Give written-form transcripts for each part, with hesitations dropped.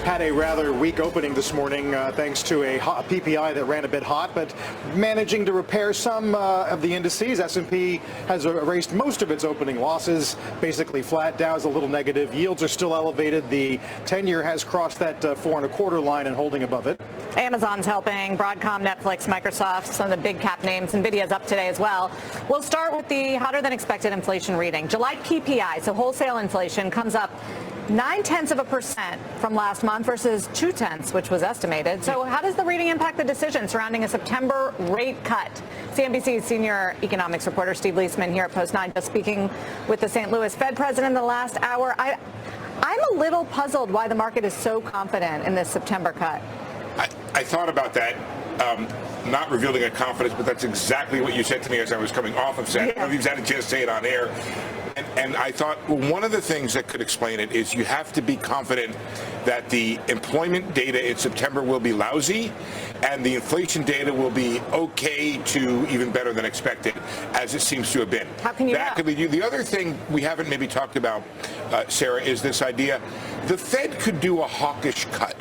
had a rather weak opening this morning thanks to a PPI that ran a bit hot, but managing to repair some of the indices. S&P has erased most of its opening losses, basically flat. Dow's a little negative. Yields are still elevated. The 10-year has crossed that 4.25 line and holding above it. Amazon's helping, Broadcom, Netflix, Microsoft, some of the big cap names. Nvidia's up today as well. We'll start with the hotter than expected inflation reading. July PPI, so wholesale inflation, comes up 0.9% from last month versus 0.2, which was estimated. So how does the reading impact the decision surrounding a September rate cut? CNBC's senior economics reporter Steve Leisman here at Post 9 just speaking with the St. Louis Fed president in the last hour. I'm a little puzzled why the market is so confident in this September cut. I thought about that, not revealing a confidence, but that's exactly what you said to me as I was coming off of set. I don't know if you've had a chance to say it on air. And I thought, well, one of the things that could explain it is you have to be confident that the employment data in September will be lousy and the inflation data will be okay to even better than expected, as it seems to have been. How can you that could lead you. The other thing we haven't maybe talked about, Sarah, is this idea the Fed could do a hawkish cut.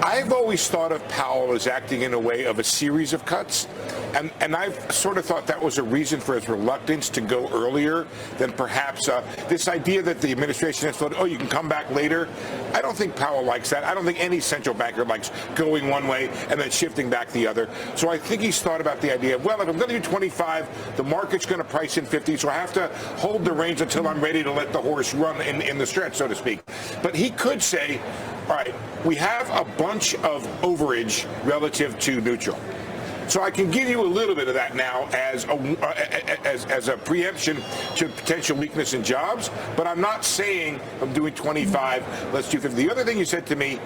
I've always thought of Powell as acting in a way of a series of cuts, and I've sort of thought that was a reason for his reluctance to go earlier than perhaps this idea that the administration has thought, oh, you can come back later. I don't think Powell likes that. I don't think any central banker likes going one way and then shifting back the other. So I think he's thought about the idea of, well, if I'm going to do 25, the market's going to price in 50, so I have to hold the range until I'm ready to let the horse run in the stretch, so to speak. But he could say, all right, we have a bunch of overage relative to neutral. So I can give you a little bit of that now as a preemption to potential weakness in jobs, but I'm not saying I'm doing 25, let's do 50. The other thing you said to me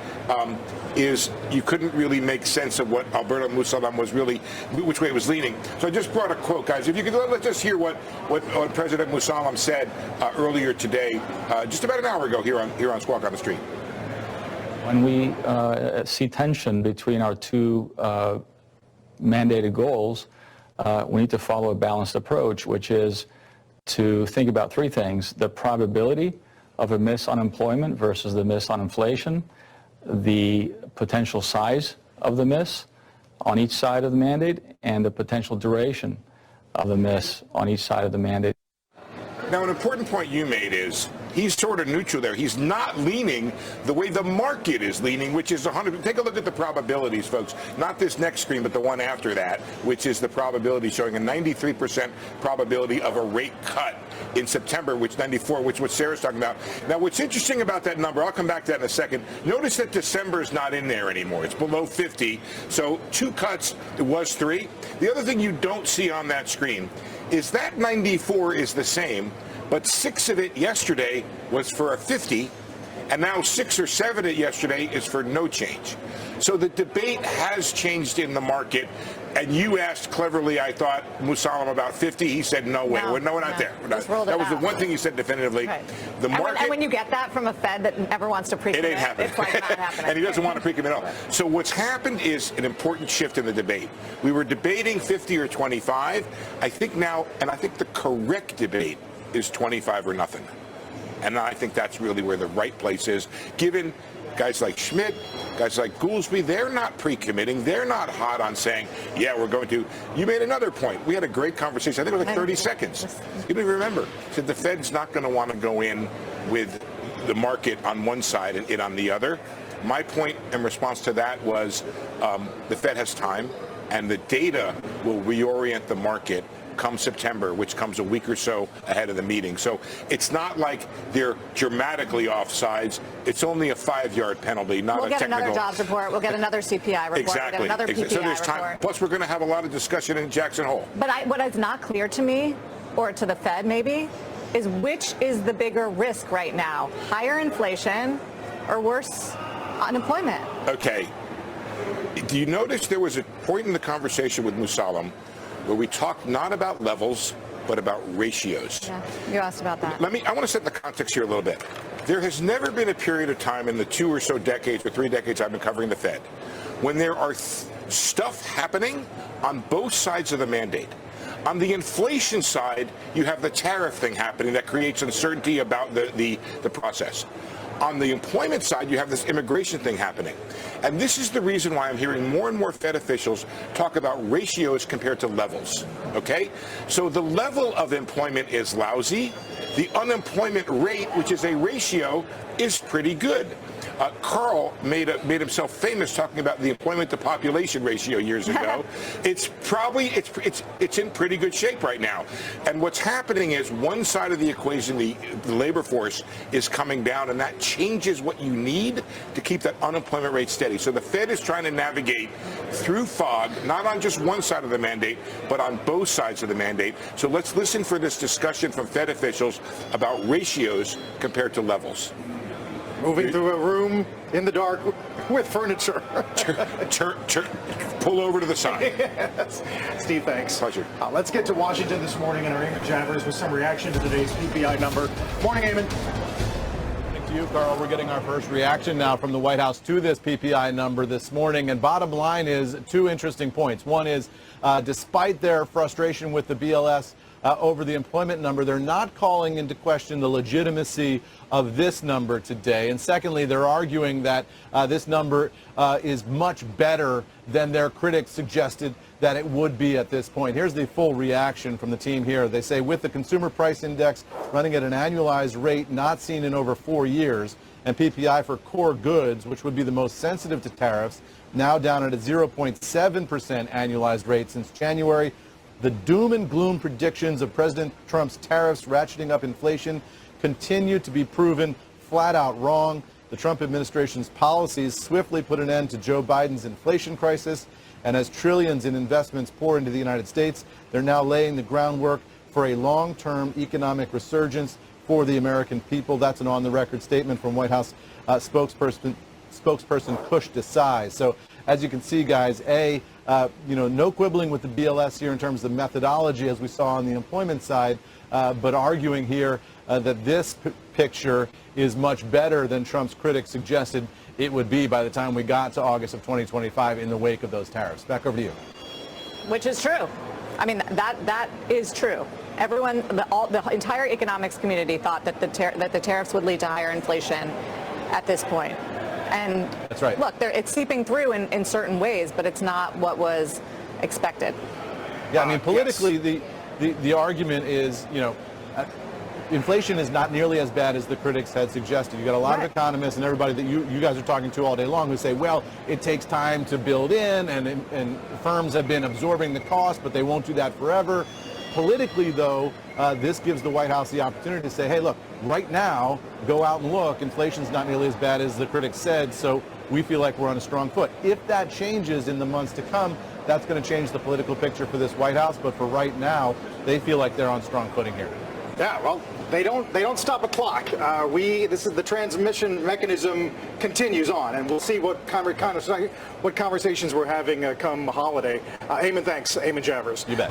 is you couldn't really make sense of what Alberto Musallam was really, which way it was leaning. So I just brought a quote, guys. If you could, let's just hear what President Musallam said earlier today, just about an hour ago here on Squawk on the Street. When we see tension between our two mandated goals, we need to follow a balanced approach, which is to think about three things: the probability of a miss on employment versus the miss on inflation, the potential size of the miss on each side of the mandate, and the potential duration of the miss on each side of the mandate. Now, an important point you made is he's sort of neutral there. He's not leaning the way the market is leaning, which is 100. Take a look at the probabilities, folks. Not this next screen, but the one after that, which is the probability showing a 93% probability of a rate cut in September, which 94, which what Sarah's talking about. Now, what's interesting about that number, I'll come back to that in a second. Notice that December is not in there anymore. It's below 50. So 2 cuts, it was 3. The other thing you don't see on that screen is that 94 is the same, but 6 of it yesterday was for a 50, and now 6 or 7 of it yesterday is for no change. So the debate has changed in the market, and you asked cleverly, I thought, Musallam about 50. He said, no way. We're not there. That was the one thing he said definitively. Right. The market, and when you get that from a Fed that never wants to pre-commit, it ain't happening. It's like not happening. And he doesn't want to pre-commit at all. So what's happened is an important shift in the debate. We were debating 50 or 25. I think now, and I think the correct debate is 25 or nothing. And I think that's really where the right place is, given guys like Schmidt, guys like Goolsbee, they're not pre-committing. They're not hot on saying, yeah, we're going to. You made another point. We had a great conversation. I think it was like 30 seconds. You don't even remember. Said the Fed's not going to want to go in with the market on one side and it on the other. My point in response to that was the Fed has time, and the data will reorient the market come September, which comes a week or so ahead of the meeting. So it's not like they're dramatically off sides. It's only a 5-yard penalty, not a technical. We'll get another jobs report. We'll get another CPI report. Exactly. We'll get another PPI so there's time. report. Plus, we're going to have a lot of discussion in Jackson Hole. But what is not clear to me, or to the Fed maybe, is which is the bigger risk right now? Higher inflation or worse unemployment? Okay. Do you notice there was a point in the conversation with Musallam where we talked not about levels, but about ratios? Yeah, you asked about that. I want to set the context here a little bit. There has never been a period of time in the 2 or so decades or 3 decades I've been covering the Fed when there are stuff happening on both sides of the mandate. On the inflation side, you have the tariff thing happening that creates uncertainty about the process. on the employment side, you have this immigration thing happening. And this is the reason why I'm hearing more and more Fed officials talk about ratios compared to levels, okay? So the level of employment is lousy. The unemployment rate, which is a ratio, is pretty good. Carl made himself famous talking about the employment to population ratio years ago. It's in pretty good shape right now. And what's happening is one side of the equation, the labor force, is coming down, and that changes what you need to keep that unemployment rate steady. So the Fed is trying to navigate through fog, not on just one side of the mandate, but on both sides of the mandate. So let's listen for this discussion from Fed officials about ratios compared to levels. Moving through a room in the dark with furniture. Pull over to the side. Yes. Steve, thanks. Pleasure. Let's get to Washington this morning and our Eamon Javers with some reaction to today's PPI number. Morning, Eamon. Thank you, Carl. We're getting our first reaction now from the White House to this PPI number this morning. And bottom line is two interesting points. One is, despite their frustration with the BLS over the employment number, they're not calling into question the legitimacy of this number today. And secondly, they're arguing that this number is much better than their critics suggested that it would be at this point. Here's the full reaction from the team here. They say, with the consumer price index running at an annualized rate not seen in over 4 years, and PPI for core goods, which would be the most sensitive to tariffs, now down at a 0.7% annualized rate since January, the doom and gloom predictions of President Trump's tariffs ratcheting up inflation continue to be proven flat out wrong. The Trump administration's policies swiftly put an end to Joe Biden's inflation crisis, and as trillions in investments pour into the United States, they're now laying the groundwork for a long-term economic resurgence for the American people. That's an on-the-record statement from White House spokesperson Kush Desai. So as you can see, guys, no quibbling with the BLS here in terms of methodology, as we saw on the employment side, but arguing here that this picture is much better than Trump's critics suggested it would be by the time we got to August of 2025 in the wake of those tariffs. Back over to you. Which is true. I mean, that is true. Everyone, the entire economics community thought that the tariffs would lead to higher inflation at this point. And that's right. Look, it's seeping through in certain ways, but it's not what was expected. Yeah, I mean, politically, yes. the argument is, inflation is not nearly as bad as the critics had suggested. You got a lot of economists and everybody that you guys are talking to all day long who say, well, it takes time to build in, and firms have been absorbing the cost, but they won't do that forever. Politically, though, this gives the White House the opportunity to say, hey, look, right now, go out and look. Inflation's not nearly as bad as the critics said, so we feel like we're on a strong foot. If that changes in the months to come, that's going to change the political picture for this White House. But for right now, they feel like they're on strong footing here. Yeah, well, they don't stop a clock. This is the transmission mechanism continues on, and we'll see what conversations we're having come holiday. Eamon, thanks. Eamon Javers. You bet.